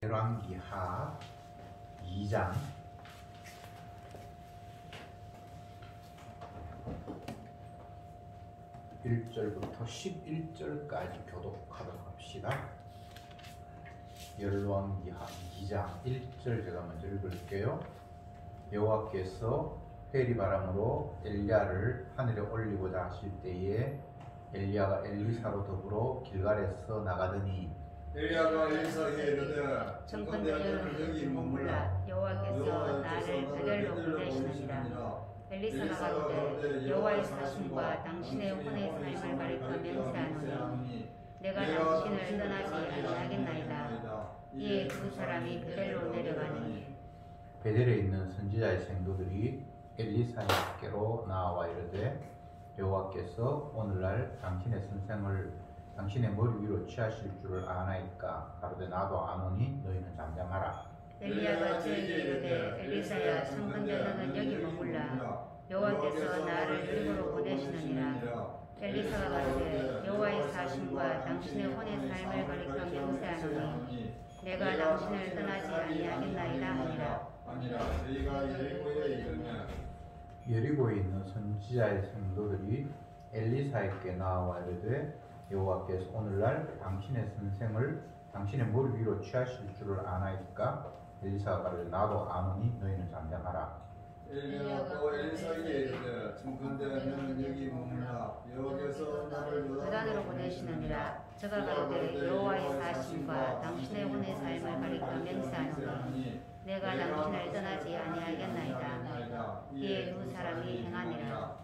열왕기하 2장 1절부터 11절까지 교독하도록 합시다. 열왕기하 2장 1절 제가 먼저 읽을게요. 여호와께서 회리바람으로 엘리야를 하늘에 올리고자 하실 때에 엘리야가 엘리사로 더불어 길갈에서 나가더니 엘리야가 엘리사에게 이르되 정컨대 여기 머물라 여호와께서 나를 베델로 보내시느니라. 엘리사가 가로되 여호와의 사심과 당신의 혼의 삶을 가리켜 맹세하노니 내가 당신을 떠나지 아니하겠나이다. 이에 두 사람이 베델로 내려가니 베델에 있는 선지자의 생도들이 엘리사에게로 나와 이르되 여호와께서 오늘날 당신의 선생을 당신의 머리 위로 취하실 줄을 아나이까? 가로되 나도 아노니 너희는 잠잠하라. 엘리야가 저에게 이르되 엘리사야 청컨대 너는 여기 머물라 여호와께서 나를 여리고로 보내시느니라. 엘리사가 가로되 여호와의 사심과 당신의 혼의 삶을 가리켜 맹세하노니 내가 당신을 떠나지 아니하겠나이다 하니라. 저희가 여리고에 이르면 여리고에 있는 선지자의 생도들이 엘리사에게 나와 이르되 여호와께서 오늘날 당신의 선생을 당신의 머리 위로 취하실 줄을 아나이까? 엘리사가 가로되 나도 아노니 너희는 잠잠하라. 엘리야가 또 엘리사에게 이르되 청컨대 너는 여기 머물라 여호와께서 나를 그단으로 보내시느니라. 저가 가로되 여호와의 사심과 당신의 혼의 삶을 가리켜 맹세하노니 내가 당신을 떠나지 아니하겠나이다. 이에 두 사람이 행하니라.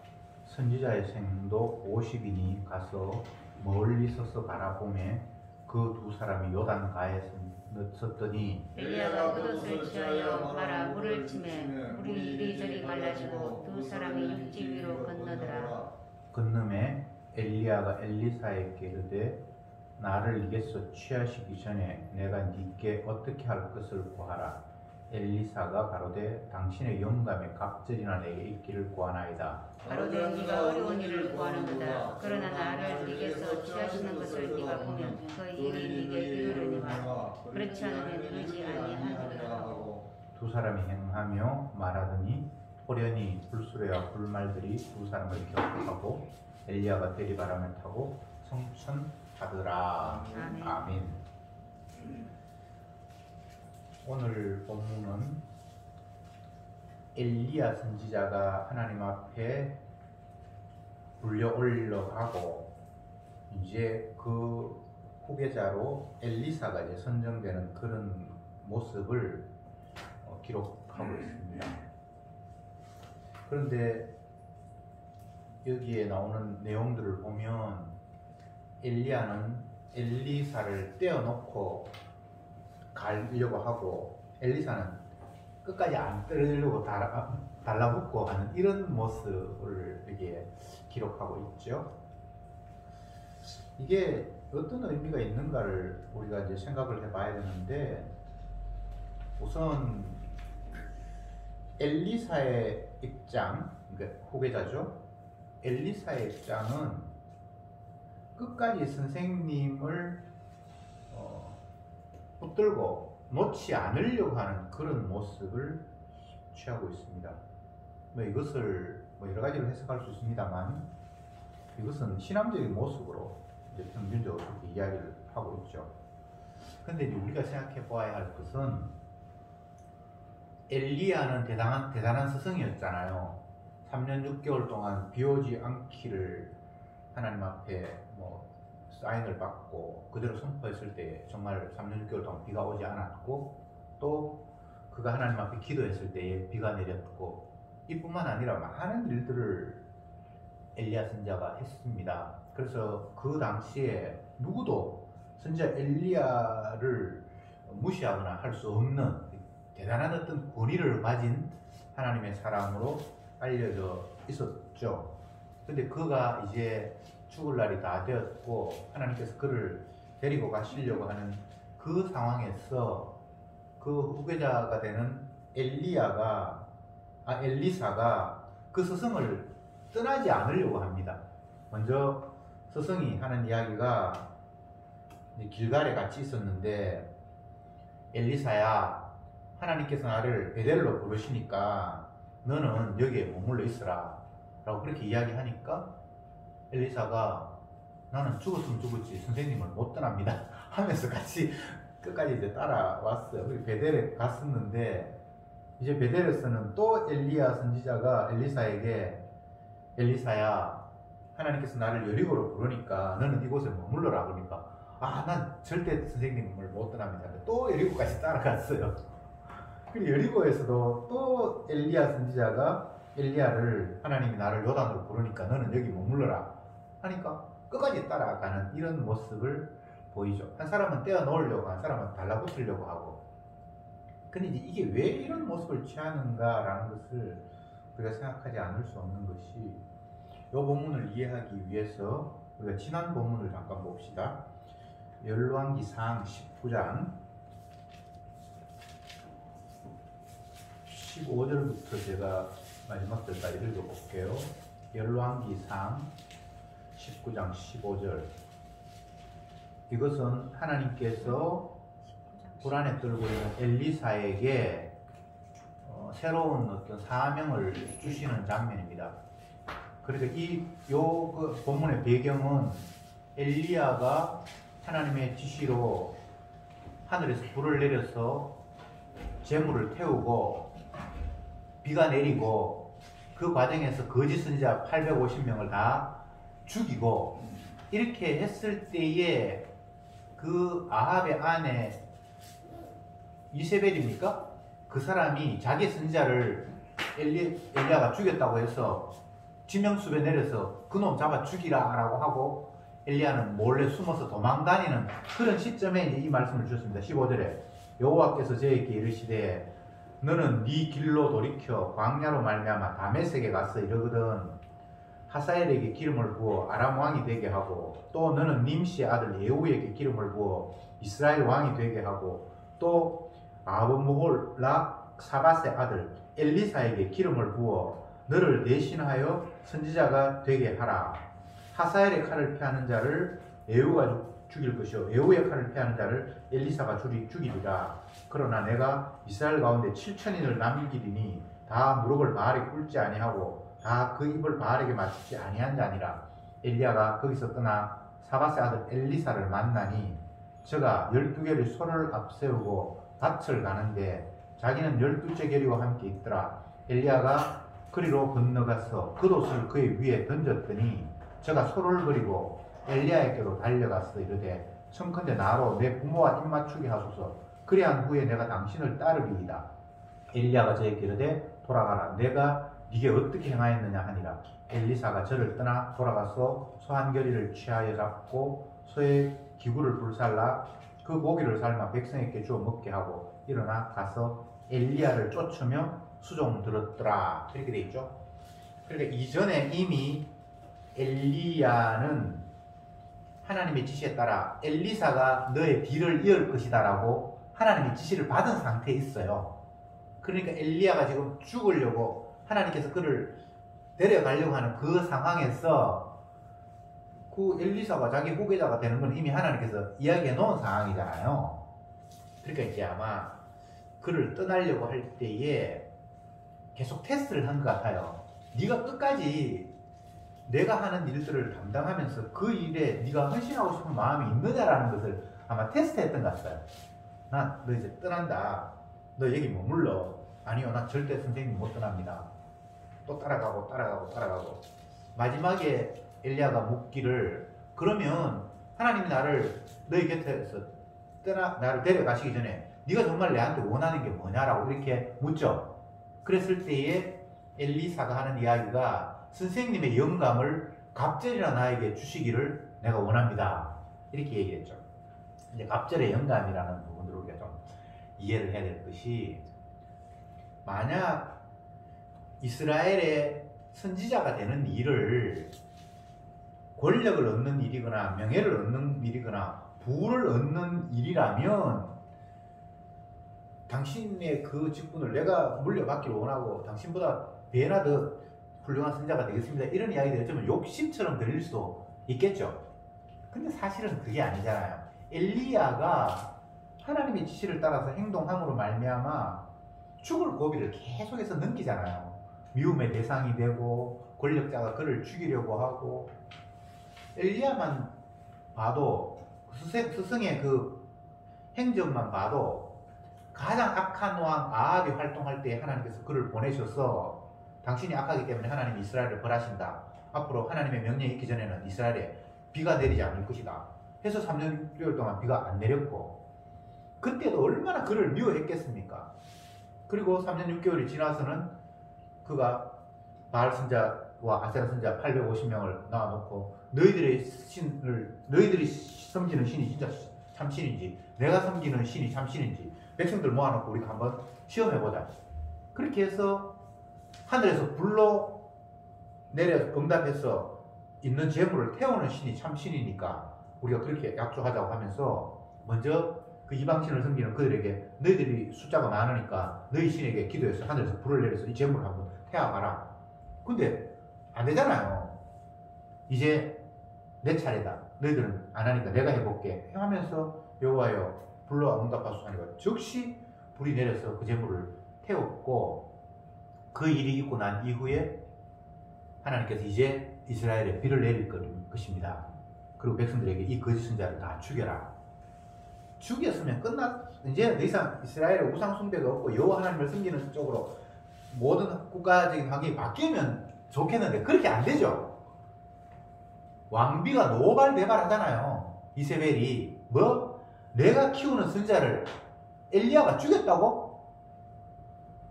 선지자의 생도 50인이 가서 멀리 서서 바라보매 그 두 사람이 요단가에 섰더니 엘리야가 겉옷을 취하여 말아 물을 치매 물이 이리저리 갈라지고 두 사람이 육지 위로 건너더라. 건너매 엘리야가 엘리사에게 이르되 나를 이게서 취하시기 전에 내가 네게 어떻게 할 것을 구하라. 엘리사가 가로되 당신의 영감의 갑절이나 내게 있기를 구하나이다. 가로되 네가 어려운 일을 구하는도다. 그러나 나를 네게서 취하시는 것을 네가 보면 그 일이 네게 이르려니와 그렇지 않으면 이르지 아니하느니라. 두 사람이 행하며 말하더니 호련히 불수레와 불말들이 두 사람을 격하고 엘리야가 대리바람을 타고 성천하더라. 아멘. 아멘. 오늘 본문은 엘리야 선지자가 하나님 앞에 불려 올려가고 이제 그 후계자로 엘리사가 이제 선정되는 그런 모습을 기록하고 있습니다. 그런데 여기에 나오는 내용들을 보면 엘리야는 엘리사를 떼어놓고 가려고 하고 엘리사는 끝까지 안 떨어지려고 달라붙고 하는 이런 모습을 여기에 기록하고 있죠. 이게 어떤 의미가 있는가를 우리가 이제 생각을 해봐야 되는데 우선 엘리사의 입장, 그러니까 후계자죠. 엘리사의 입장은 끝까지 선생님을 붙들고 놓지 않으려고 하는 그런 모습을 취하고 있습니다. 이것을 여러 가지로 해석할 수 있습니다만 이것은 신앙적인 모습으로 이제 평균적으로 그렇게 이야기를 하고 있죠. 그런데 우리가 생각해 보아야 할 것은 엘리야는 대단한 스승이었잖아요. 3년 6개월 동안 비 오지 않기를 하나님 앞에 사인을 받고 그대로 선포했을 때 정말 3년 6개월 동안 비가 오지 않았고 또 그가 하나님 앞에 기도했을 때에 비가 내렸고 이뿐만 아니라 많은 일들을 엘리야 선지자가 했습니다. 그래서 그 당시에 누구도 선지자 엘리야를 무시하거나 할 수 없는 대단한 어떤 권위를 가진 하나님의 사람으로 알려져 있었죠. 근데 그가 이제 죽을 날이 다 되었고 하나님께서 그를 데리고 가시려고 하는 그 상황에서 그 후계자가 되는 엘리사가 그 스승을 떠나지 않으려고 합니다. 먼저 스승이 하는 이야기가 길갈에 같이 있었는데 엘리사야, 하나님께서 나를 베델로 부르시니까 너는 여기에 머물러 있으라 라고 그렇게 이야기하니까 엘리사가 나는 죽었으면 죽었지 선생님을 못 떠납니다 하면서 같이 끝까지 이제 따라왔어요. 그리고 베델에 갔었는데 이제 베델에서는 또 엘리야 선지자가 엘리사에게 엘리사야, 하나님께서 나를 여리고로 부르니까 너는 이곳에 머물러라 그러니까 난 절대 선생님을 못 떠납니다. 또 여리고까지 따라갔어요. 그리고 여리고에서도 또 엘리야 선지자가 엘리야를 하나님이 나를 요단으로 부르니까 너는 여기 머물러라 하니까 끝까지 따라가는 이런 모습을 보이죠. 한 사람은 떼어놓으려고, 한 사람은 달라붙으려고 하고. 근데 이제 이게 왜 이런 모습을 취하는가라는 것을 우리가 생각하지 않을 수 없는 것이 이 본문을 이해하기 위해서 우리가 지난 본문을 잠깐 봅시다. 열왕기상 19장 15절부터 제가 마지막 절까지 읽어볼게요. 열왕기상 19장 15절. 이것은 하나님께서 불안에 떨고 있는 엘리사에게 새로운 어떤 사명을 주시는 장면입니다. 그러니까 그 본문의 배경은 엘리야가 하나님의 지시로 하늘에서 불을 내려서 재물을 태우고 비가 내리고 그 과정에서 거짓 선지자 850명을 다 죽이고 이렇게 했을 때에 그 아합의 아내 이세벨입니까? 그 사람이 자기 선지자를 엘리야가 죽였다고 해서 지명수배 내려서 그놈 잡아 죽이라 라고 하고 엘리야는 몰래 숨어서 도망다니는 그런 시점에 이제 이 말씀을 주셨습니다. 15절에 여호와께서 저에게 이르시되 너는 네 길로 돌이켜 광야로 말미암아 다메섹에 가서 이러거든 하사엘에게 기름을 부어 아람 왕이 되게 하고 또 너는 님시의 아들 예후에게 기름을 부어 이스라엘 왕이 되게 하고 또 아브므홀라 사밧의 아들 엘리사에게 기름을 부어 너를 대신하여 선지자가 되게 하라. 하사엘의 칼을 피하는 자를 예후가 죽일 것이요 예후의 칼을 피하는 자를 엘리사가 죽이리라. 그러나 내가 이스라엘 가운데 7천인을 남기리니 다 무릎을 바알에 꿇지 아니하고 다 그 입을 바알에게 맞추지 아니한 자니라. 엘리야가 거기서 떠나 사밧의 아들 엘리사를 만나니 저가 12개의 소를 앞세우고 밭을 가는데 자기는 12째 계리와 함께 있더라. 엘리야가 그리로 건너가서 겉옷을 그의 위에 던졌더니 저가 소를 버리고 엘리야에게로 달려가서 이르되 청컨대 나로 내 부모와 입맞추게 하소서. 그리한 후에 내가 당신을 따르리이다. 엘리야가 저에게 이르되 돌아가라. 내가 네게 어떻게 행하였느냐 하니라. 엘리사가 저를 떠나 돌아가서 소 한 겨리를 취하여 잡고 소의 기구를 불살라 그 고기를 삶아 백성에게 주어 먹게 하고 일어나 가서 엘리야를 쫓으며 수종 들었더라. 이렇게 돼 있죠. 그러니까 이전에 이미 엘리야는 하나님의 지시에 따라 엘리사가 너의 뒤를 이을 것이다 라고 하나님의 지시를 받은 상태에 있어요. 그러니까 엘리야가 지금 죽으려고 하나님께서 그를 데려가려고 하는 그 상황에서 그 엘리사가 자기 후계자가 되는 건 이미 하나님께서 이야기해 놓은 상황이잖아요. 그러니까 이제 아마 그를 떠나려고 할 때에 계속 테스트를 한 것 같아요. 네가 끝까지 내가 하는 일들을 담당하면서 그 일에 네가 헌신하고 싶은 마음이 있느냐라는 것을 아마 테스트했던 것 같아요. 나 너 이제 떠난다. 너 여기 머물러. 아니요, 나 절대 선생님 못 떠납니다. 또 따라가고 마지막에 엘리야가 묻기를 그러면 하나님이 나를 너희 곁에서 나를 데려가시기 전에 네가 정말 내한테 원하는 게 뭐냐라고 이렇게 묻죠. 그랬을 때에 엘리사가 하는 이야기가 선생님의 영감을 갑절이나 나에게 주시기를 내가 원합니다. 이렇게 얘기했죠. 이제 갑절의 영감이라는 부분을 우리가 좀 이해를 해야 될 것이 만약 이스라엘의 선지자가 되는 일을 권력을 얻는 일이거나 명예를 얻는 일이거나 부를 얻는 일이라면 당신의 그 직분을 내가 물려받기를 원하고 당신보다 배나 더 훌륭한 선지자가 되겠습니다. 이런 이야기들이 좀 욕심처럼 들릴 수도 있겠죠. 근데 사실은 그게 아니잖아요. 엘리야가 하나님의 지시를 따라서 행동함으로 말미암아 죽을 고비를 계속해서 넘기잖아요. 미움의 대상이 되고 권력자가 그를 죽이려고 하고. 엘리야만 봐도 스승의 그 행적만 봐도 가장 악한 왕 아합이 활동할 때 하나님께서 그를 보내셔서 당신이 악하기 때문에 하나님이 이스라엘을 벌하신다. 앞으로 하나님의 명령이 있기 전에는 이스라엘에 비가 내리지 않을 것이다. 해서 3년 6개월 동안 비가 안 내렸고, 그때도 얼마나 그를 미워했겠습니까? 그리고 3년 6개월이 지나서는 그가 바알 선자와 아세라 선자 850명을 낳아놓고 너희들이 섬기는 신이 진짜 참신인지, 내가 섬기는 신이 참신인지 백성들 모아놓고 우리가 한번 시험해보자. 그렇게 해서 하늘에서 불로 내려 응답해서 있는 재물을 태우는 신이 참신이니까 우리가 그렇게 약속하자고 하면서 먼저 그 이방신을 섬기는 그들에게 너희들이 숫자가 많으니까 너희 신에게 기도해서 하늘에서 불을 내려서 이 재물을 한번 태워봐라. 근데 안 되잖아요. 이제 내 차례다. 너희들은 안 하니까 내가 해볼게 하면서 여호와여 불로 응답하소서. 즉시 불이 내려서 그 재물을 태웠고, 그 일이 있고 난 이후에 하나님께서 이제 이스라엘에 비를 내릴 것입니다. 그리고 백성들에게 이 거짓 선자를 다 죽여라. 죽였으면 이제 더 이상 이스라엘에 우상 숭배가 없고 여호와 하나님을 섬기는 쪽으로 모든 국가적인 환경이 바뀌면 좋겠는데 그렇게 안 되죠. 왕비가 노발대발 하잖아요. 이세벨이 뭐? 내가 키우는 선자를 엘리야가 죽였다고?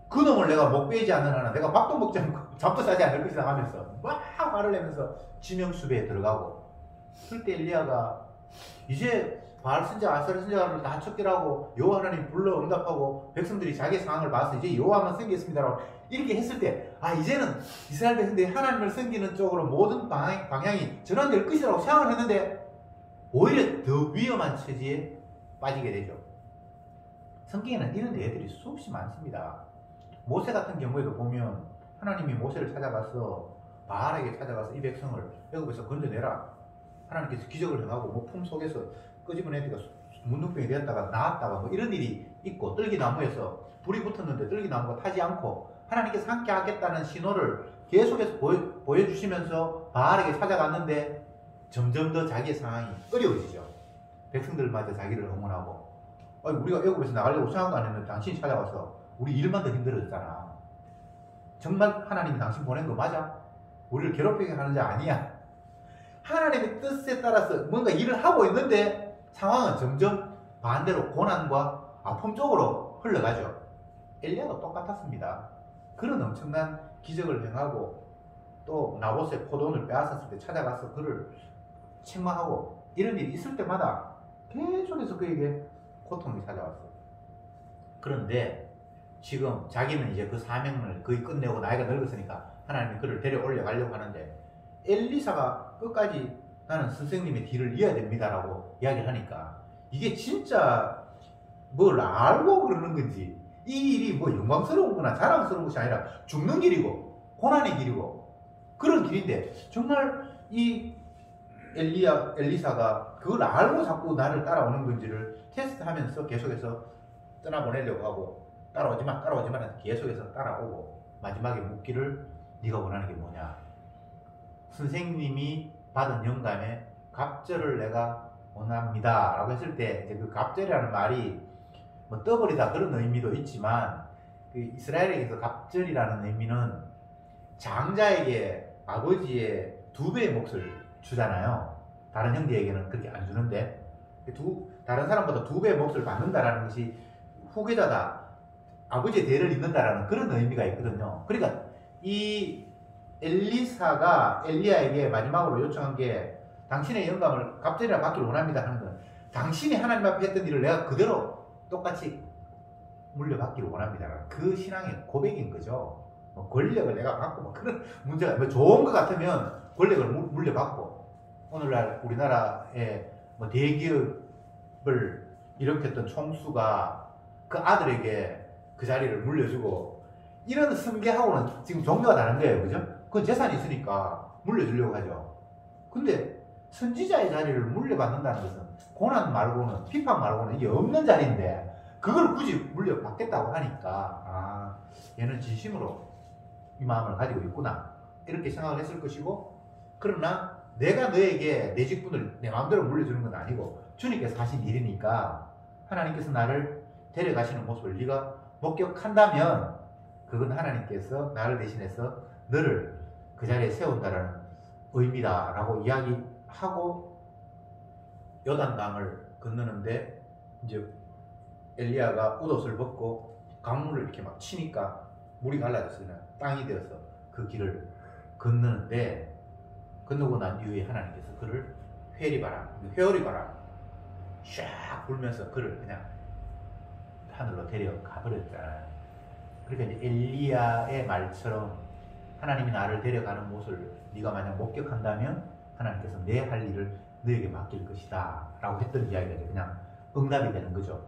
그 놈을 내가 목 베이지 않는 한은 내가 밥도 먹지 않고 잠도 자지 않을 것이다 하면서 막 말을 내면서 지명수배에 들어가고, 그때 엘리야가 이제 바알 선자, 아세라 선자를 다 척결하고 여호와 하나님 불러 응답하고 백성들이 자기 상황을 봐서 이제 여호와만 섬기겠습니다라고 이렇게 했을 때, 아 이제는 이스라엘 백성들이 하나님을 섬기는 쪽으로 모든 방향이 전환될 것이라고 생각을 했는데 오히려 더 위험한 처지에 빠지게 되죠. 성경에는 이런 애들이 수없이 많습니다. 모세 같은 경우에도 보면 하나님이 모세를 찾아가서 바알에게 찾아가서 이 백성을 애굽에서 건져내라. 하나님께서 기적을 행하고 뭐 품 속에서 끄집은 애들가 문둥병이 되었다가 나았다가 뭐 이런 일이 있고, 뜰기나무에서 불이 붙었는데 뜰기나무가 타지 않고 하나님께서 함께 하겠다는 신호를 계속해서 보여주시면서 바알에게 찾아갔는데 점점 더 자기의 상황이 어려워지죠. 백성들마저 자기를 응원하고, 우리가 애굽에서 나가려고 생각도 안 했는데 당신이 찾아와서 우리 일만 더 힘들어졌잖아. 정말 하나님이 당신 보낸 거 맞아? 우리를 괴롭히게 하는 자 아니야. 하나님의 뜻에 따라서 뭔가 일을 하고 있는데 상황은 점점 반대로 고난과 아픔 쪽으로 흘러가죠. 엘리야도 똑같았습니다. 그런 엄청난 기적을 행하고 또 나봇의 포도원을 빼앗았을 때 찾아가서 그를 책망하고 이런 일이 있을 때마다 계속해서 그에게 고통이 찾아왔어요. 그런데 지금 자기는 이제 그 사명을 거의 끝내고 나이가 늙었으니까 하나님이 그를 데려올려 가려고 하는데 엘리사가 끝까지 나는 선생님의 뒤를 이어야 됩니다라고 이야기를 하니까 이게 진짜 뭘 알고 그러는 건지, 이 일이 뭐 영광스러운 거나 자랑스러운 것이 아니라 죽는 길이고 고난의 길이고 그런 길인데 정말 이 엘리사가 그걸 알고 자꾸 나를 따라오는 건지를 테스트하면서 계속해서 떠나보내려고 하고 따라오지마 계속해서 따라오고 마지막에 묻기를 네가 원하는 게 뭐냐. 선생님이 받은 영감에 갑절을 내가 원합니다 라고 했을 때 이제 그 갑절이라는 말이 뭐 떠버리다 그런 의미도 있지만 그 이스라엘에게서 갑절이라는 의미는 장자에게 아버지의 2배의 몫을 주잖아요. 다른 형제에게는 그렇게 안 주는데 다른 사람보다 2배의 몫을 받는다라는 것이 후계자다, 아버지의 대를 잇는다라는 그런 의미가 있거든요. 그러니까 이 엘리사가 엘리야에게 마지막으로 요청한 게 당신의 영감을 갑절이라 받기를 원합니다 하는 건 당신이 하나님 앞에 했던 일을 내가 그대로 똑같이 물려받기를 원합니다라는 그 신앙의 고백인 거죠. 뭐 권력을 내가 받고 뭐 그런 문제가 뭐 좋은 것 같으면 권력을 물려받고 오늘날 우리나라의 뭐 대기업을 일으켰던 총수가 그 아들에게 그 자리를 물려주고 이런 승계하고는 지금 종교가 다른 거예요. 그죠? 그건 재산이 있으니까 물려주려고 하죠. 근데 선지자의 자리를 물려받는다는 것은 고난 말고는, 핍박 말고는 이게 없는 자리인데 그걸 굳이 물려받겠다고 하니까 얘는 진심으로 이 마음을 가지고 있구나 이렇게 생각을 했을 것이고, 그러나 내가 너에게 내 직분을 내 마음대로 물려주는 건 아니고 주님께서 하신 일이니까 하나님께서 나를 데려가시는 모습을 네가 목격한다면 그건 하나님께서 나를 대신해서 너를 그 자리에 세운다라는 의미다라고 이야기하고 요단강을 건너는데, 이제 엘리야가 옷옷을 벗고 강물을 이렇게 막 치니까 물이 갈라져서 그냥 땅이 되어서 그 길을 건너는데, 건너고 난 이후에 하나님께서 그를 회오리바람 샥 불면서 그를 그냥 하늘로 데려가 버렸잖아요. 그러니까 이제 엘리야의 말처럼 하나님이 나를 데려가는 모습을 네가 만약 목격한다면 하나님께서 내 할 일을 너에게 맡길 것이다 라고 했던 이야기가 그냥 응답이 되는 거죠.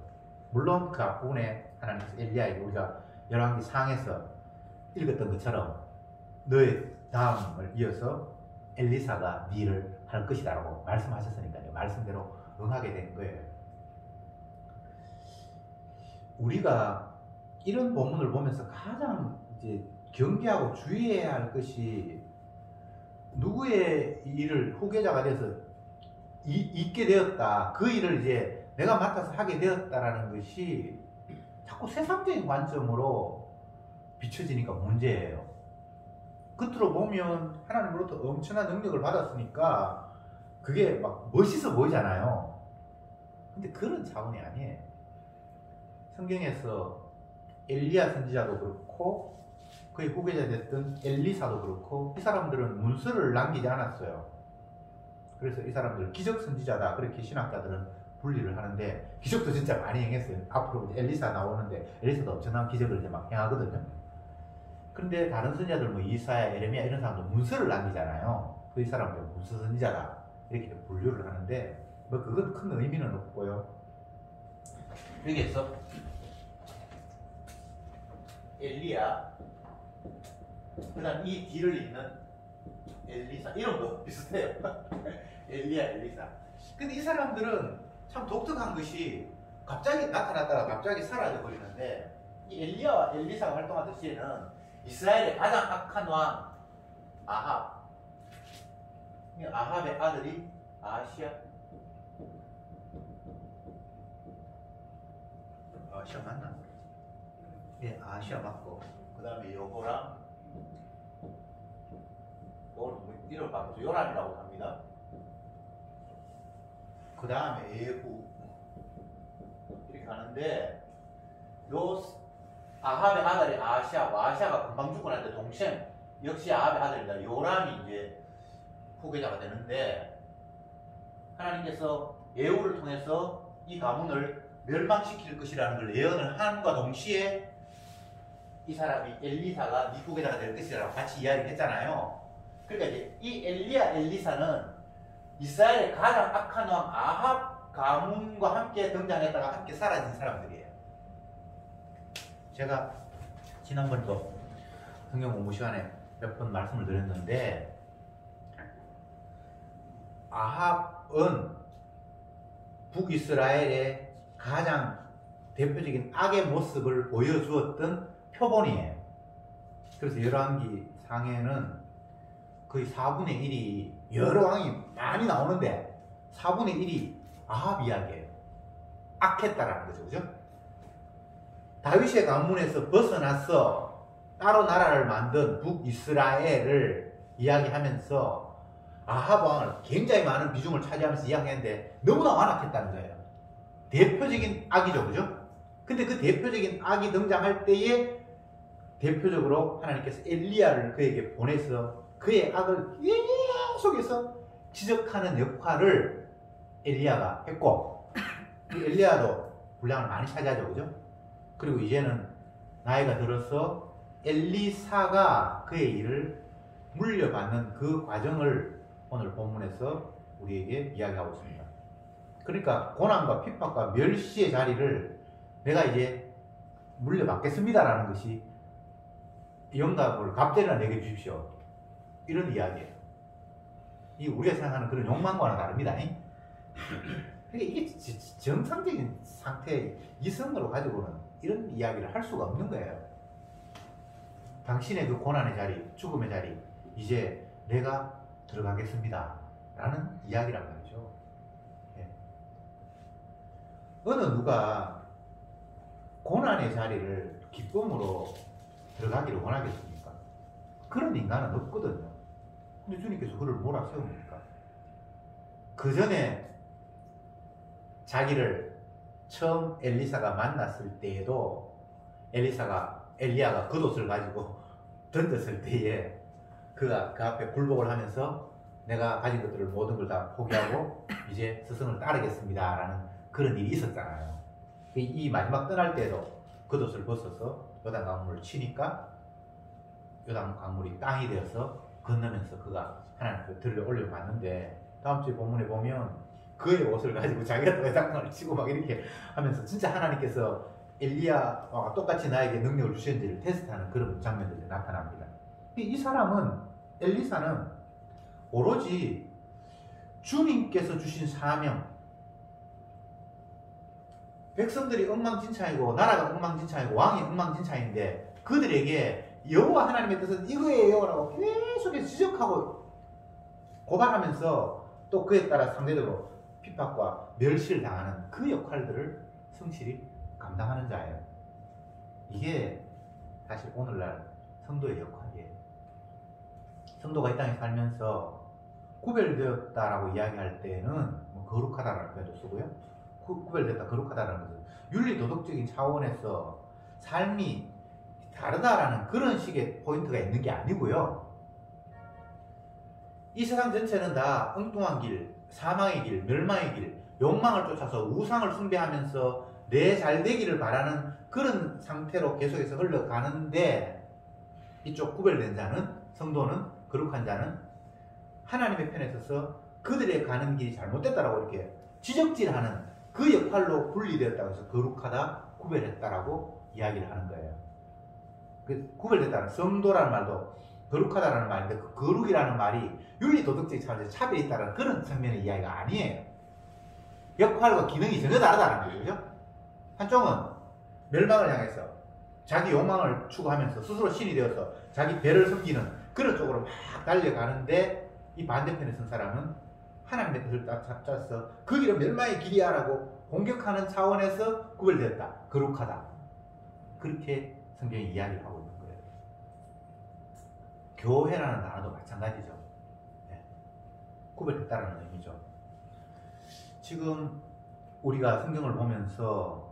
물론 그 앞부분에 하나님께서 엘리야에게 우리가 열왕기 상에서 읽었던 것처럼 너의 다음을 이어서 엘리사가 네 일을 할 것이다 라고 말씀하셨으니까요. 말씀대로 응하게 된 거예요. 우리가 이런 본문을 보면서 가장 이제 경계하고 주의해야 할 것이, 누구의 일을 후계자가 돼서 있게 되었다, 그 일을 이제 내가 맡아서 하게 되었다라는 것이 자꾸 세상적인 관점으로 비춰지니까 문제예요. 겉으로 보면 하나님으로부터 엄청난 능력을 받았으니까 그게 막 멋있어 보이잖아요. 근데 그런 차원이 아니에요. 성경에서 엘리야 선지자도 그렇고 그의 후계자 됐던 엘리사도 그렇고 이 사람들은 문서를 남기지 않았어요. 그래서 이 사람들 기적 선지자다 그렇게 신학자들은 분리를 하는데, 기적도 진짜 많이 행했어요. 앞으로 엘리사 나오는데 엘리사도 엄청난 기적을 이제 막 행하거든요. 그런데 다른 선지자들 뭐 이사야, 에레미야 이런 사람들 문서를 남기잖아요. 그 이 사람들 문서 선지자다 이렇게 분류를 하는데 뭐 그건 큰 의미는 없고요. 여기에서 엘리야, 그 다음 이 뒤를 잇는 엘리사, 이름도 비슷해요. 엘리야, 엘리사. 근데 이 사람들은 참 독특한 것이 갑자기 나타났다가 갑자기 사라져 버리는데, 이 엘리야와 엘리사가 활동하던 시에는 이스라엘의 가장 악한 왕 아합, 아합의 아들이 아시아 맞나? 예, 아시아 맞고, 그 다음에 여호람, 이름 바꿔서 요람이라고 합니다. 그 다음에 예후 이렇게 가는데, 요 아합의 아들이 아시아가 금방 죽고 날 때 동생 역시 아합의 아들입니다. 요람이 이제 후계자가 되는데, 하나님께서 예후를 통해서 이 가문을 멸망시킬 것이라는 걸 예언을 함과 동시에 이 사람이 엘리사가 네 후계자가 될 것이라고 같이 이야기했잖아요. 그러니까 이제 이 엘리야, 엘리사는 이스라엘의 가장 악한 왕 아합 가문과 함께 등장했다가 함께 사라진 사람들이에요. 제가 지난번도 성경 공부 시간에 몇 번 말씀을 드렸는데, 아합은 북이스라엘의 가장 대표적인 악의 모습을 보여주었던 표본이에요. 그래서 열왕기 상에는 거의 4분의 1이, 여러 왕이 많이 나오는데 4분의 1이 아합 이야기예요. 악했다라는 거죠. 그죠? 다윗의 가문에서 벗어나서 따로 나라를 만든 북이스라엘을 이야기하면서 아합 왕을 굉장히 많은 비중을 차지하면서 이야기했는데 너무나 완악했다는 거예요. 대표적인 악이죠. 그죠? 근데 그 대표적인 악이 등장할 때에 대표적으로 하나님께서 엘리야를 그에게 보내서 그의 악을 계속해서 지적하는 역할을 엘리야가 했고, 엘리야도 분량을 많이 차지하죠. 그죠? 그리고 이제는 나이가 들어서 엘리사가 그의 일을 물려받는 그 과정을 오늘 본문에서 우리에게 이야기하고 있습니다. 그러니까 고난과 핍박과 멸시의 자리를 내가 이제 물려받겠습니다라는 것이, 영감을 갑자기나 내게 주십시오, 이런 이야기예요. 이 우리가 생각하는 그런 욕망과는 다릅니다. 그러니까 이게 정상적인 상태의 이성으로 가지고는 이런 이야기를 할 수가 없는 거예요. 당신의 그 고난의 자리, 죽음의 자리, 이제 내가 들어가겠습니다 라는 이야기란 말이죠. 예. 어느 누가 고난의 자리를 기쁨으로 들어가기를 원하겠습니까? 그런 인간은 없거든요. 근데 주님께서 그를 몰아세웁니까? 그 전에 자기를 처음 엘리사가 만났을 때에도 엘리야가 겉옷을 가지고 던졌을 때에 그가 그 앞에 굴복을 하면서 내가 가진 것들을 모든 걸 다 포기하고 이제 스승을 따르겠습니다 라는 그런 일이 있었잖아요. 이 마지막 떠날 때도 겉옷을 벗어서 요단 강물을 치니까 요단 강물이 땅이 되어서 건너면서 그가 하나님 들려 올려봤는데 다음 주에 본문에 보면 그의 옷을 가지고 자기가 또 요단 강물을 치고 막 이렇게 하면서 진짜 하나님께서 엘리야와 똑같이 나에게 능력을 주셨는지를 테스트하는 그런 장면들이 나타납니다. 이 사람은 엘리사는 오로지 주님께서 주신 사명, 백성들이 엉망진창이고 나라가 엉망진창이고 왕이 엉망진창인데 그들에게 여호와 하나님의 뜻은 이거예요 라고 계속해서 지적하고 고발하면서 또 그에 따라 상대적으로 핍박과 멸시를 당하는 그 역할들을 성실히 감당하는 자예요. 이게 사실 오늘날 성도의 역할이에요. 성도가 이 땅에 살면서 구별되었다라고 이야기할 때는 뭐 거룩하다라는 표현도 쓰고요. 구별됐다, 거룩하다라는 것은 윤리 도덕적인 차원에서 삶이 다르다라는 그런 식의 포인트가 있는 게 아니고요. 이 세상 전체는 다 엉뚱한 길, 사망의 길, 멸망의 길, 욕망을 쫓아서 우상을 숭배하면서 내 잘되기를 바라는 그런 상태로 계속해서 흘러가는데 이쪽 구별된 자는, 성도는, 거룩한 자는 하나님의 편에 서서 그들의 가는 길이 잘못됐다라고 이렇게 지적질하는 그 역할로 분리되었다고 해서 거룩하다, 구별했다라고 이야기를 하는 거예요. 그 구별됐다는 성도라는 말도 거룩하다라는 말인데 그 거룩이라는 말이 윤리 도덕적 차원에서 차별이 있다는 그런 측면의 이야기가 아니에요. 역할과 기능이 전혀 다르다는 거죠. 그죠? 한쪽은 멸망을 향해서 자기 욕망을 추구하면서 스스로 신이 되어서 자기 배를 섬기는 그런 쪽으로 막 달려가는데 이 반대편에 선 사람은 하나님의 뜻을 짜서 그 길은 멸망의 길이야 라고 공격하는 차원에서 구별되었다. 거룩하다. 그렇게 성경이 이야기를 하고 있는 거예요. 교회라는 단어도 마찬가지죠. 네. 구별됐다는 의미죠. 지금 우리가 성경을 보면서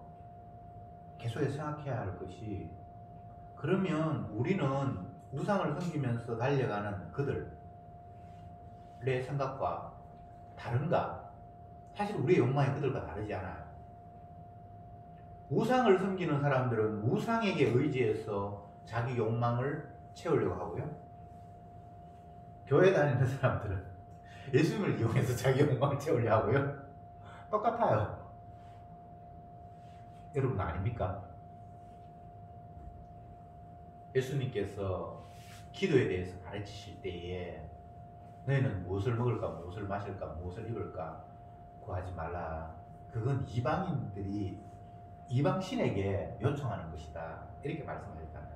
계속해서 생각해야 할 것이 그러면 우리는 우상을 섬기면서 달려가는 그들의 생각과 다른가? 사실 우리의 욕망이 그들과 다르지 않아요. 우상을 섬기는 사람들은 우상에게 의지해서 자기 욕망을 채우려고 하고요. 교회 다니는 사람들은 예수님을 이용해서 자기 욕망을 채우려고 하고요. 똑같아요. 여러분 아닙니까? 예수님께서 기도에 대해서 가르치실 때에 너희는 무엇을 먹을까, 무엇을 마실까, 무엇을 입을까 구하지 말라. 그건 이방인들이 이방신에게 요청하는 것이다. 이렇게 말씀하셨잖아요.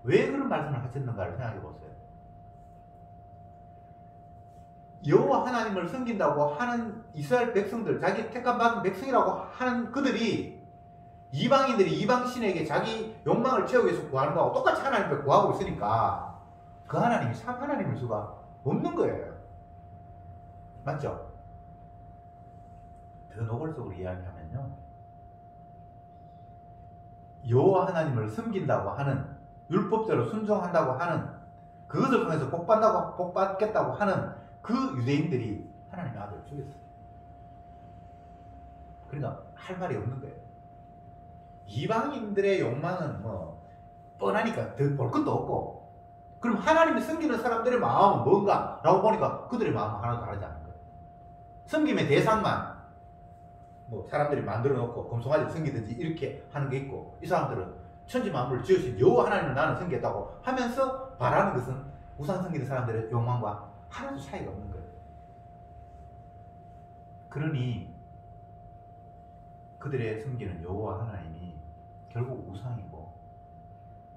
왜 그런 말씀을 하셨는가를 생각해 보세요. 여호와 하나님을 섬긴다고 하는 이스라엘 백성들, 자기 택함받은 백성이라고 하는 그들이 이방인들이 이방신에게 자기 욕망을 채우기 위해서 구하는 거하고 똑같이 하나님을 구하고 있으니까 그 하나님이 참 하나님일 수가 없는 거예요. 맞죠? 더 노골적으로 이야기하면요, 여호와 하나님을 섬긴다고 하는, 율법대로 순종한다고 하는, 그것을 통해서 복받겠다고 하는 그 유대인들이 하나님의 아들을 죽였어요. 그러니까 할 말이 없는 거예요. 이방인들의 욕망은 뭐 뻔하니까 더 볼 것도 없고, 그럼 하나님을 섬기는 사람들의 마음은 뭔가? 라고 보니까 그들의 마음은 하나도 다르지 않은 거예요. 섬김의 대상만 뭐 사람들이 만들어 놓고 금송아지를 섬기든지 이렇게 하는 게 있고, 이 사람들은 천지 만물을 지으신 여호와 하나님을 나는 섬기겠다고 하면서 바라는 것은 우상 섬기는 사람들의 욕망과 하나도 차이가 없는 거예요. 그러니 그들의 섬기는 여호와 하나님이 결국 우상이고,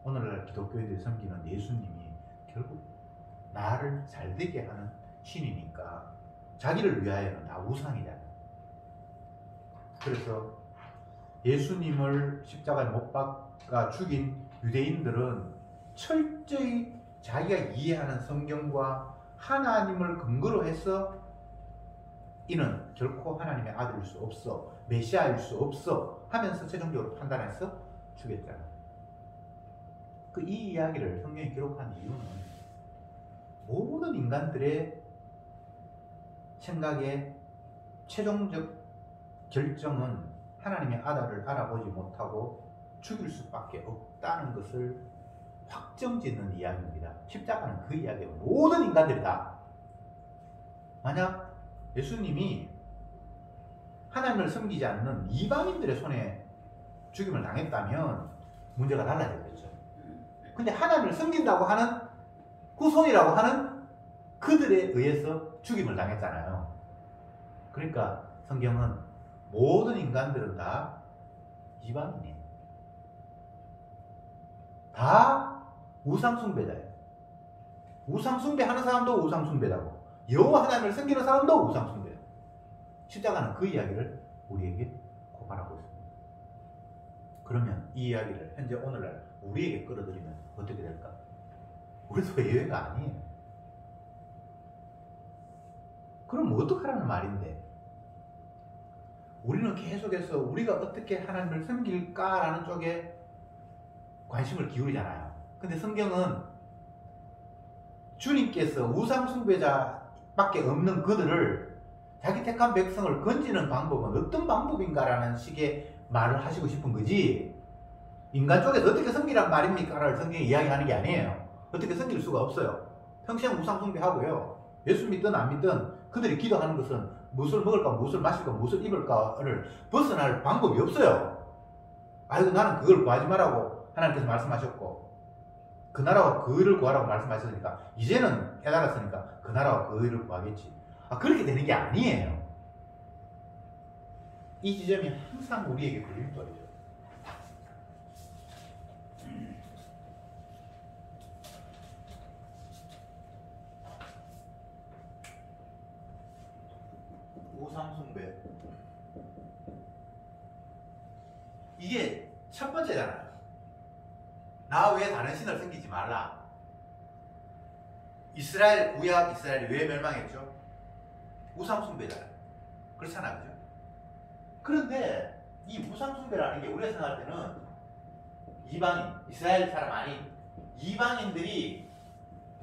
오늘날 기독교인들이 섬기는 예수님이 결국 나를 잘되게 하는 신이니까 자기를 위하여는 다 우상이잖아요. 그래서 예수님을 십자가에 못 박아 죽인 유대인들은 철저히 자기가 이해하는 성경과 하나님을 근거로 해서 이는 결코 하나님의 아들일 수 없어, 메시아일 수 없어 하면서 최종적으로 판단해서 죽였잖아요. 이 이야기를 성경에 기록한 이유는 모든 인간들의 생각에 최종적 결정은 하나님의 아들을 알아보지 못하고 죽일 수밖에 없다는 것을 확정짓는 이야기입니다. 십자가는 그 이야기예요. 모든 인간들이 다. 만약 예수님이 하나님을 섬기지 않는 이방인들의 손에 죽임을 당했다면 문제가 달라졌겠죠. 근데 하나님을 섬긴다고 하는 후손이라고 하는 그들에 의해서 죽임을 당했잖아요. 그러니까 성경은 모든 인간들은 다 이방인이에요. 다 우상숭배자예요. 우상숭배하는 사람도 우상숭배자고, 여호와 하나님을 섬기는 사람도 우상숭배예요. 십자가는 그 이야기를 우리에게 고발하고 있습니다. 그러면 이 이야기를 현재 오늘날 우리에게 끌어들이면 어떻게 될까? 우리도 예외가 아니에요. 그럼 뭐 어떡하라는 말인데? 우리는 계속해서 우리가 어떻게 하나님을 섬길까라는 쪽에 관심을 기울이잖아요. 근데 성경은 주님께서 우상숭배자밖에 없는 그들을, 자기 택한 백성을 건지는 방법은 어떤 방법인가라는 식의 말을 하시고 싶은 거지, 인간 쪽에서 어떻게 섬기란 말입니까? 라는 성경이 이야기하는 게 아니에요. 어떻게 섬길 수가 없어요. 평생 우상숭배하고요. 예수 믿든 안 믿든 그들이 기도하는 것은 무엇을 먹을까, 무엇을 마실까, 무엇을 입을까를 벗어날 방법이 없어요. 아이고, 나는 그걸 구하지 말라고 하나님께서 말씀하셨고, 그 나라와 그 의를 구하라고 말씀하셨으니까 이제는 깨달았으니까 그 나라와 그 의를 구하겠지. 그렇게 되는 게 아니에요. 이 지점이 항상 우리에게 걸림돌이죠. 우상숭배, 이게 첫 번째잖아요. 나 외에 다른 신을 섬기지 말라. 이스라엘, 구약 이스라엘이 왜 멸망했죠? 우상숭배잖아요. 그렇잖아요, 그죠? 그런데 이 우상숭배라는 게 우리가 생각할 때는 이방인, 이스라엘 사람 아닌 이방인들이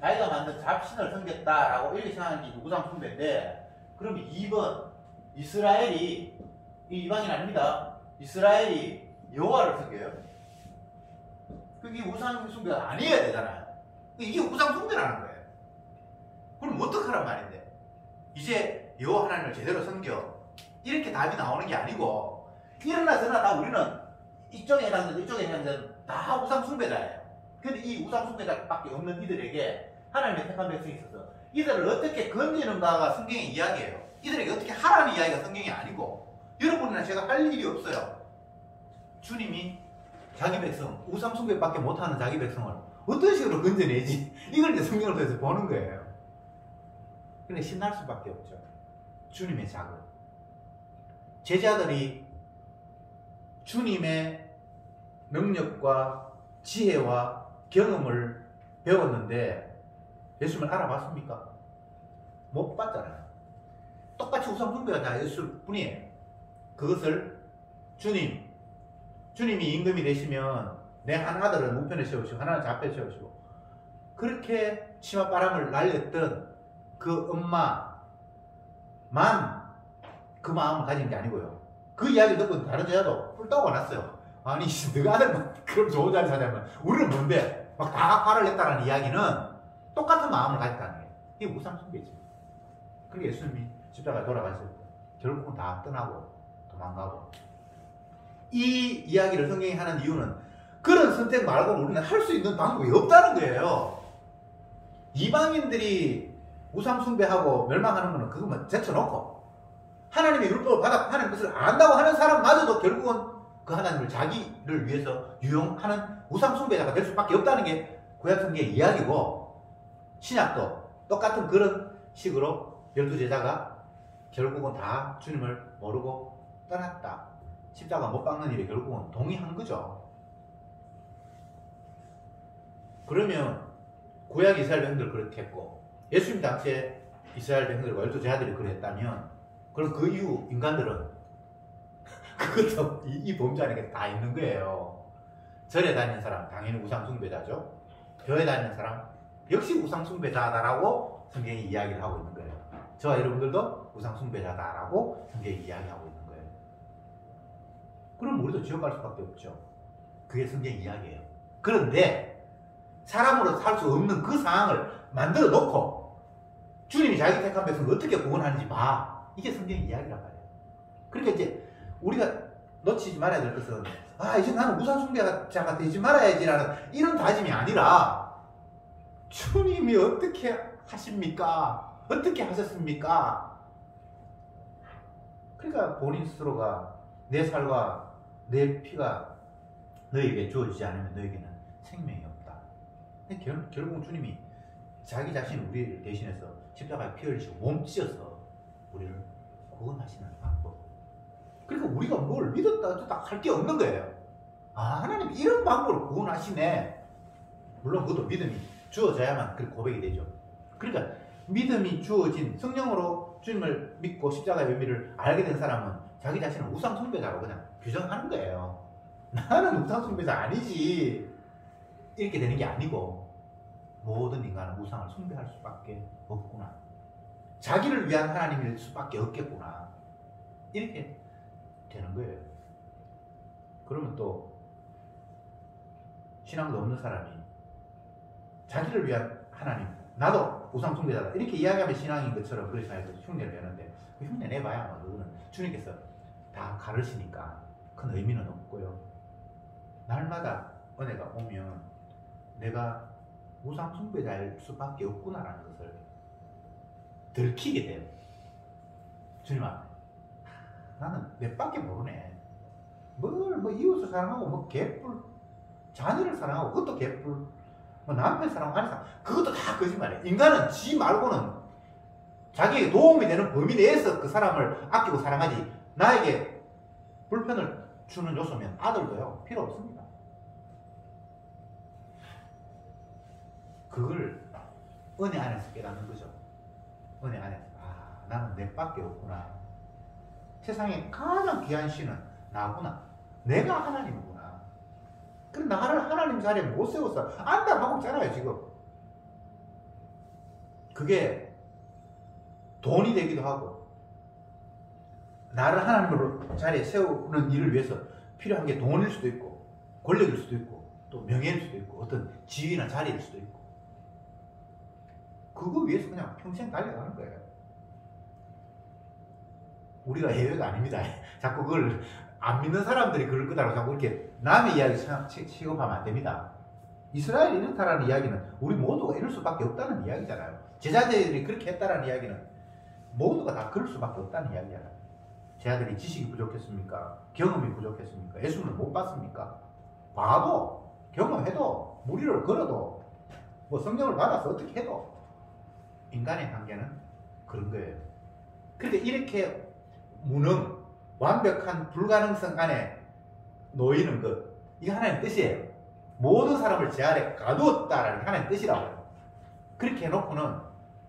자기가 만든 잡신을 섬겼다라고 이렇게 생각하는 게 우상숭배인데, 그럼 2번 이스라엘이, 이 이방인 아닙니다. 이스라엘이 여호와를 섬겨요. 그게 우상숭배가 아니어야 되잖아요. 이게 우상숭배라는 거예요. 그럼 어떡하란 말인데? 이제 여호와 하나님을 제대로 섬겨, 이렇게 답이 나오는 게 아니고, 이러나 저러나 다 우리는 이쪽에 해당되는 이쪽에 해당되는 다 우상숭배자예요. 근데 이 우상숭배자밖에 없는 이들에게 하나님의 택한 백성이 있어서 이들을 어떻게 건지는가가 성경의 이야기예요. 이들에게 어떻게 하라는 이야기가 성경이 아니고, 여러분이나 제가 할 일이 없어요. 주님이 자기 백성, 우상숭배밖에 못하는 자기 백성을 어떤 식으로 건져내지, 이걸 이제 성경을 통해서 보는 거예요. 근데 신날 수밖에 없죠. 주님의 자극. 제자들이 주님의 능력과 지혜와 경험을 배웠는데 예수님을 알아봤습니까? 못 봤잖아요. 똑같이 우상숭배가 다 예수일 뿐이에요. 그것을 주님이 임금이 되시면 내 한 아들은 우편에 세우시고 하나는 좌편에 세우시고, 그렇게 치맛바람을 날렸던 그 엄마만 그 마음을 가진 게 아니고요. 그 이야기를 듣고 다른 제자도 뿔따고 났어요. 아니, 너가 아들만 그럼 좋은 자리 사자면 우리는 뭔데? 막 다 화를 냈다는 이야기는 똑같은 마음을 가졌다는 거예요. 이게 우상숭배지. 그게 예수님이 십자가에 돌아가실 때 결국은 다 떠나고 도망가고, 이 이야기를 성경이 하는 이유는 그런 선택 말고는 우리는 할 수 있는 방법이 없다는 거예요. 이방인들이 우상숭배하고 멸망하는 거는 그것만 제쳐놓고, 하나님의 율법을 받아 하나님 것을 안다고 하는 사람마저도 결국은 그 하나님을 자기를 위해서 유용하는 우상 숭배자가 될 수밖에 없다는 게 구약성경의 이야기고, 신약도 똑같은 그런 식으로 12제자가 결국은 다 주님을 모르고 떠났다. 십자가 못 박는 일에 결국은 동의한 거죠. 그러면 구약 이스라엘 백성들 그렇게 했고, 예수님 당시에 이스라엘 백성들과 12제자들이 그랬다면, 그럼 그 이후 인간들은 그것도 이 범주 안에 다 있는 거예요. 절에 다니는 사람 당연히 우상숭배자죠. 교회 다니는 사람 역시 우상숭배자다라고 성경이 이야기를 하고 있는 거예요. 저와 여러분들도 우상숭배자다라고 성경이 이야기하고 있는 거예요. 그럼 우리도 지옥 갈 수밖에 없죠. 그게 성경 이야기예요. 그런데 사람으로 살 수 없는 그 상황을 만들어 놓고 주님이 자기 택한 백성을 어떻게 구원하는지 봐. 이게 성경 이야기란 말이에요. 그러니까 이제 우리가 놓치지 말아야 될 것은, 이제 나는 우상숭배자가 되지 말아야지라는 이런 다짐이 아니라, 주님이 어떻게 하십니까? 어떻게 하셨습니까? 그러니까 본인 스스로가 내 살과 내 피가 너에게 주어지지 않으면 너에게는 생명이 없다. 결국 주님이 자기 자신 우리를 대신해서 십자가에 피 흘리시고 몸 찢어서 우리를 구원하시는 방법. 그러니까 우리가 뭘 믿었다 어쩌다 할 게 없는 거예요. 하나님 이런 방법으로 구원하시네. 물론 그것도 믿음이 주어져야만 그 고백이 되죠. 그러니까 믿음이 주어진 성령으로 주님을 믿고 십자가의 의미를 알게 된 사람은 자기 자신을 우상숭배자로 그냥 규정하는 거예요. 나는 우상숭배자 아니지. 이렇게 되는 게 아니고, 모든 인간은 우상을 숭배할 수밖에 없구나. 자기를 위한 하나님일 수밖에 없겠구나. 이렇게 되는 거예요. 그러면 또 신앙도 없는 사람이 자기를 위한 하나님, 나도 우상숭배자다 이렇게 이야기하면 신앙인 것처럼 그리스도에서 흉내를 내는데, 그 흉내 내봐야 뭐 그거는 주님께서 다 가르치니까 큰 의미는 없고요. 날마다 은혜가 오면 내가 우상숭배자일 수밖에 없구나라는 것을 들키게 돼요. 주님 앞에. 나는 내 밖에 모르네. 뭐 이웃을 사랑하고 개뿔, 자녀를 사랑하고 그것도 개뿔, 남편 사랑하고 아내 사랑, 그것도 다 거짓말이에요. 인간은 지 말고는 자기에게 도움이 되는 범위 내에서 그 사람을 아끼고 사랑하지, 나에게 불편을 주는 요소면 아들도요 필요 없습니다. 그걸 은혜 안에서 깨닫는 거죠. 은혜 안에서 나는 내 밖에 없구나. 세상에 가장 귀한 신은 나구나. 내가 하나님이구나. 그럼 나를 하나님 자리에 못 세워서 안달하고 있잖아요 지금. 그게 돈이 되기도 하고, 나를 하나님으로 자리에 세우는 일을 위해서 필요한 게 돈일 수도 있고, 권력일 수도 있고, 또 명예일 수도 있고, 어떤 지위나 자리일 수도 있고, 그거 위해서 그냥 평생 달려가는 거예요. 우리가 예외가 아닙니다. 자꾸 그걸 안 믿는 사람들이 그럴 거다라고 자꾸 이렇게 남의 이야기 취급하면 안 됩니다. 이스라엘이 이렇다라는 이야기는 우리 모두가 이럴 수밖에 없다는 이야기잖아요. 제자들이 그렇게 했다라는 이야기는 모두가 다 그럴 수밖에 없다는 이야기잖아요. 제자들이 지식이 부족했습니까? 경험이 부족했습니까? 예수님을 못 봤습니까? 봐도, 경험해도, 무리를 걸어도, 뭐 성령을 받아서 어떻게 해도 인간의 관계는 그런 거예요. 그런데 이렇게 무능, 완벽한 불가능성 안에 놓이는 것, 이게 하나님의 뜻이에요. 모든 사람을 제 아래 가두었다라는 게 하나님의 뜻이라고요. 그렇게 해놓고는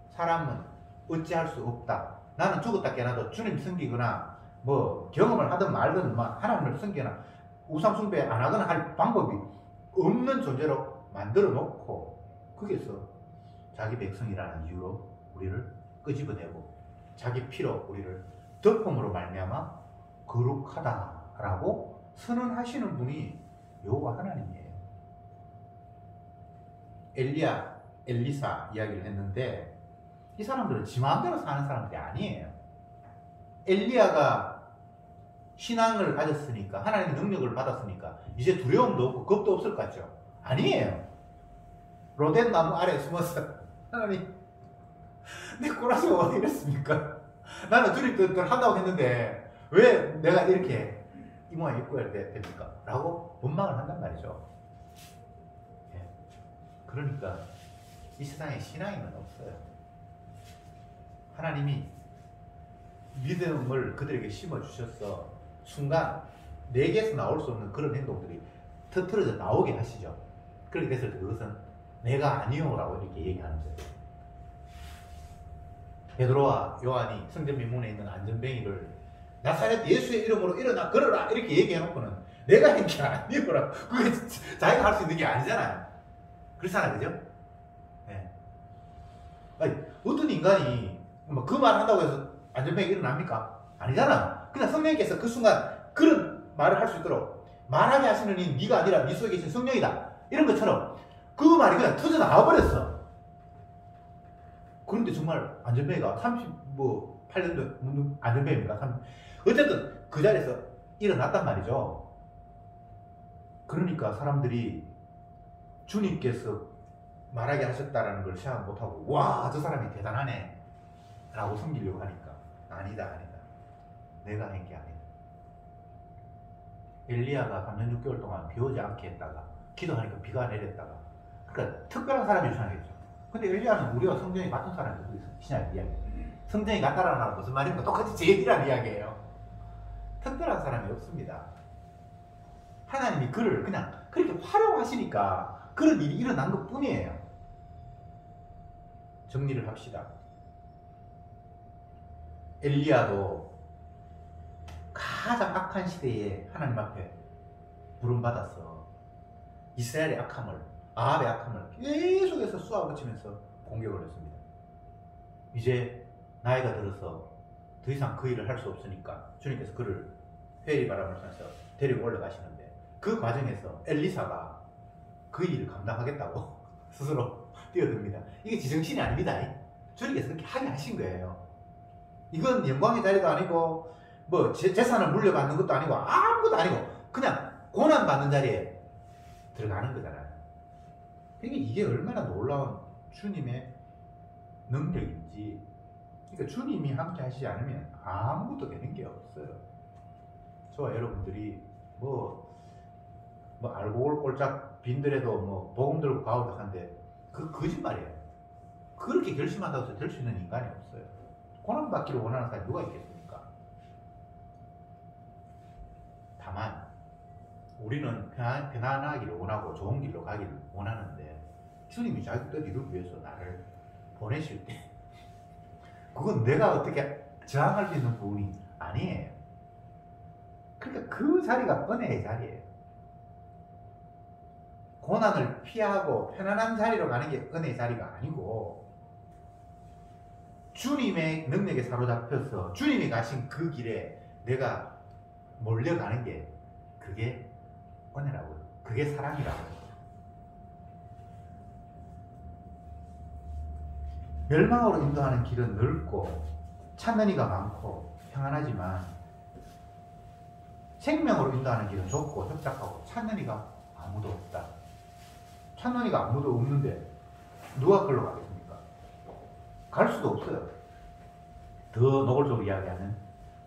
사람은 어찌할 수 없다. 나는 죽었다 깨어나도 주님 섬기거나 뭐 경험을 하든 말든 하나님을 섬기거나 우상숭배 안 하거나 할 방법이 없는 존재로 만들어 놓고, 거기서 자기 백성이라는 이유로 우리를 끄집어내고 자기 피로 우리를 덮음으로 말미암아 거룩하다라고 선언하시는 분이 여호와 하나님이에요. 엘리야, 엘리사 이야기를 했는데, 이 사람들은 지 마음대로 사는 사람들이 아니에요. 엘리야가 신앙을 가졌으니까, 하나님의 능력을 받았으니까 이제 두려움도 없고 겁도 없을 것 같죠? 아니에요. 로덴 나무 아래에 숨어서 하나님 내 꼬라지 왜 이랬습니까? 나는 주님 뜻대로 한다고 했는데 왜 내가 이렇게 이 모양 입고야 됩니까? 라고 원망을 한단 말이죠. 예. 그러니까 이 세상에 신앙이는 없어요. 하나님이 믿음을 그들에게 심어주셔서 순간 내게서 나올 수 없는 그런 행동들이 터트려져 나오게 하시죠. 그렇게 됐을 때 그것은 내가 아니요라고 이렇게 얘기하는 거예요. 베드로와 요한이 성전 민문에 있는 안전뱅이를 나사렛 예수의 이름으로 일어나 걸어라 이렇게 얘기해놓고는 내가 한 게 아니요라고 그게 자기가 할 수 있는 게 아니잖아요. 그렇잖아요, 그죠? 네. 아니, 어떤 인간이 그 말 한다고 해서 안전뱅이 일어납니까? 아니잖아. 그냥 성령님께서 그 순간 그런 말을 할 수 있도록 말하게 하시는 이 네가 아니라 네 속에 계신 성령이다 이런 것처럼 그 말이 그냥 터져 나와버렸어. 그런데 정말 안전뱅이가 38년도 안전뱅이입니까? 어쨌든 그 자리에서 일어났단 말이죠. 그러니까 사람들이 주님께서 말하게 하셨다라는 걸 생각 못하고 와, 저 사람이 대단하네 라고 섬기려고 하니까 아니다. 내가 한 게 아니다. 엘리야가 3년 6개월 동안 비 오지 않게 했다가 기도하니까 비가 내렸다가 그러니까 특별한 사람이 유천하겠죠. 근데 엘리야는 우리와 성전이 같은 사람인데 신약 이야기. 성전이 같다라는 말은 무슨 말입니까? 똑같이 제일이라는 이야기예요. 특별한 사람이 없습니다. 하나님이 그를 그냥 그렇게 활용하시니까 그런 일이 일어난 것 뿐이에요. 정리를 합시다. 엘리야도 가장 악한 시대에 하나님 앞에 부름받아서 이스라엘의 악함을, 아합의 악함을 계속해서 쏘아붙이면서 공격을 했습니다. 이제 나이가 들어서 더 이상 그 일을 할 수 없으니까 주님께서 그를 회리 바람을 쏴서 데리고 올라가시는데 그 과정에서 엘리사가 그 일을 감당하겠다고 스스로 뛰어듭니다. 이게 지정신이 아닙니다. 주님께서 그렇게 하게 하신 거예요. 이건 영광의 자리도 아니고 뭐 재산을 물려받는 것도 아니고 아무것도 아니고 그냥 고난받는 자리에 들어가는 거잖아요. 이게 얼마나 놀라운 주님의 능력인지. 그러니까 주님이 함께 하시지 않으면 아무것도 되는 게 없어요. 저와 여러분들이 뭐 알고 꼴짝 빈들에도 뭐 복음 들고 가오도 한데 그 거짓말이에요. 그렇게 결심한다고 해서 될 수 있는 인간이 없어요. 고난받기를 원하는 사람이 누가 있겠습니까? 다만 우리는 편안하기를 원하고 좋은 길로 가기를 원하는데 주님이 자기 뜻 이루기 위해서 나를 보내실 때 그건 내가 어떻게 저항할 수 있는 부분이 아니에요. 그러니까 그 자리가 은혜의 자리예요. 고난을 피하고 편안한 자리로 가는 게 은혜의 자리가 아니고 주님의 능력에 사로잡혀서 주님이 가신 그 길에 내가 몰려가는 게 그게 은혜라고요. 그게 사랑이라고요. 멸망으로 인도하는 길은 넓고 찾는 이가 많고 평안하지만 생명으로 인도하는 길은 좁고 협착하고 찾는 이가 아무도 없다. 찾는 이가 아무도 없는데 누가 그걸로 가겠습니까? 갈 수도 없어요. 더 노골적으로 이야기하면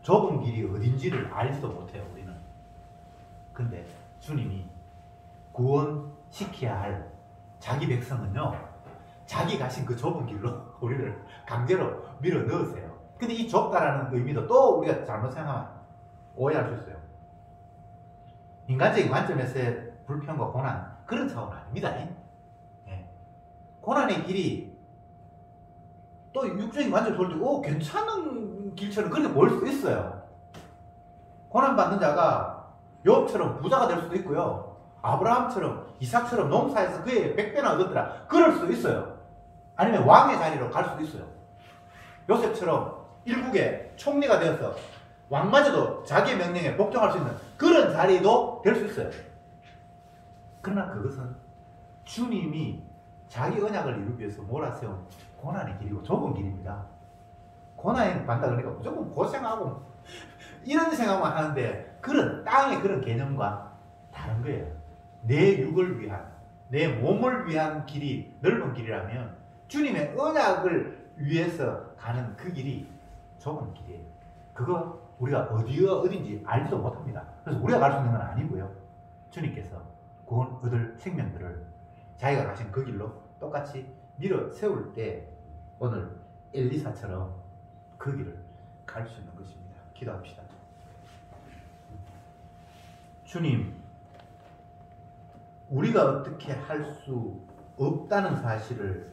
좁은 길이 어딘지를 알지도 못해요, 우리는. 근데 주님이 구원시켜야 할 자기 백성은요, 자기 가신 그 좁은 길로 우리를 강제로 밀어 넣으세요. 근데 이 좁다라는 의미도 또 우리가 잘못 생각하면 오해할 수 있어요. 인간적인 관점에서의 불평과 고난, 그런 차원은 아닙니다. 예. 고난의 길이 또 육적인 관점에서 볼 때 괜찮은 길처럼 그렇게 보일 수도 있어요. 고난받는 자가 욥처럼 부자가 될 수도 있고요. 아브라함처럼 이삭처럼 농사에서 그의 100배나 얻었더라. 그럴 수도 있어요. 아니면 왕의 자리로 갈 수도 있어요. 요셉처럼 일국의 총리가 되어서 왕마저도 자기의 명령에 복종할 수 있는 그런 자리도 될 수 있어요. 그러나 그것은 주님이 자기 언약을 이루기 위해서 몰아세운 고난의 길이고 좁은 길입니다. 고난에 간다 그러니까 무조건 고생하고 이런 생각만 하는데 그런 땅의 그런 개념과 다른 거예요. 내 육을 위한, 내 몸을 위한 길이 넓은 길이라면 주님의 언약을 위해서 가는 그 길이 좁은 길이에요. 그거 우리가 어디가 어딘지 알지도 못합니다. 그래서 우리가 갈 수 있는 건 아니고요. 주님께서 구원 얻을 생명들을 자기가 가신 그 길로 똑같이 밀어 세울 때 오늘 엘리사처럼 그 길을 갈 수 있는 것입니다. 기도합시다. 주님, 우리가 어떻게 할 수 없다는 사실을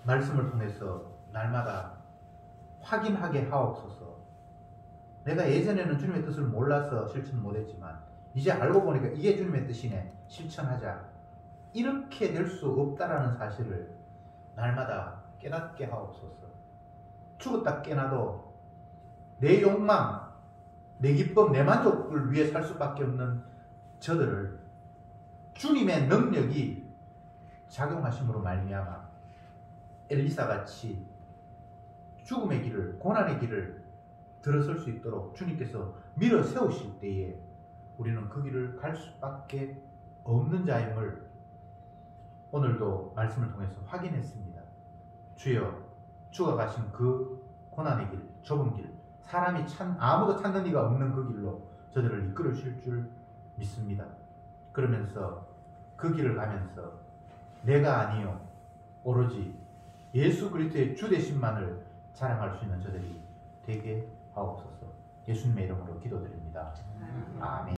말씀을 통해서 날마다 확인하게 하옵소서. 내가 예전에는 주님의 뜻을 몰라서 실천 못했지만 이제 알고 보니까 이게 주님의 뜻이네, 실천하자. 이렇게 될 수 없다라는 사실을 날마다 깨닫게 하옵소서. 죽었다 깨나도 내 욕망, 내 기쁨, 내 만족을 위해 살 수밖에 없는 저들을 주님의 능력이 작용하심으로 말미암아 엘리사같이 죽음의 길을, 고난의 길을 들어설 수 있도록 주님께서 밀어 세우실 때에 우리는 그 길을 갈 수밖에 없는 자임을 오늘도 말씀을 통해서 확인했습니다. 주여, 주가 가신 그 고난의 길, 좁은 길, 사람이 아무도 찾는 이가 없는 그 길로 저들을 이끌어 주실 줄 믿습니다. 그러면서 그 길을 가면서 내가 아니요 오로지 예수 그리스도의 주 되심만을 자랑할 수 있는 저들이 되게 하옵소서. 예수님의 이름으로 기도드립니다. 아멘.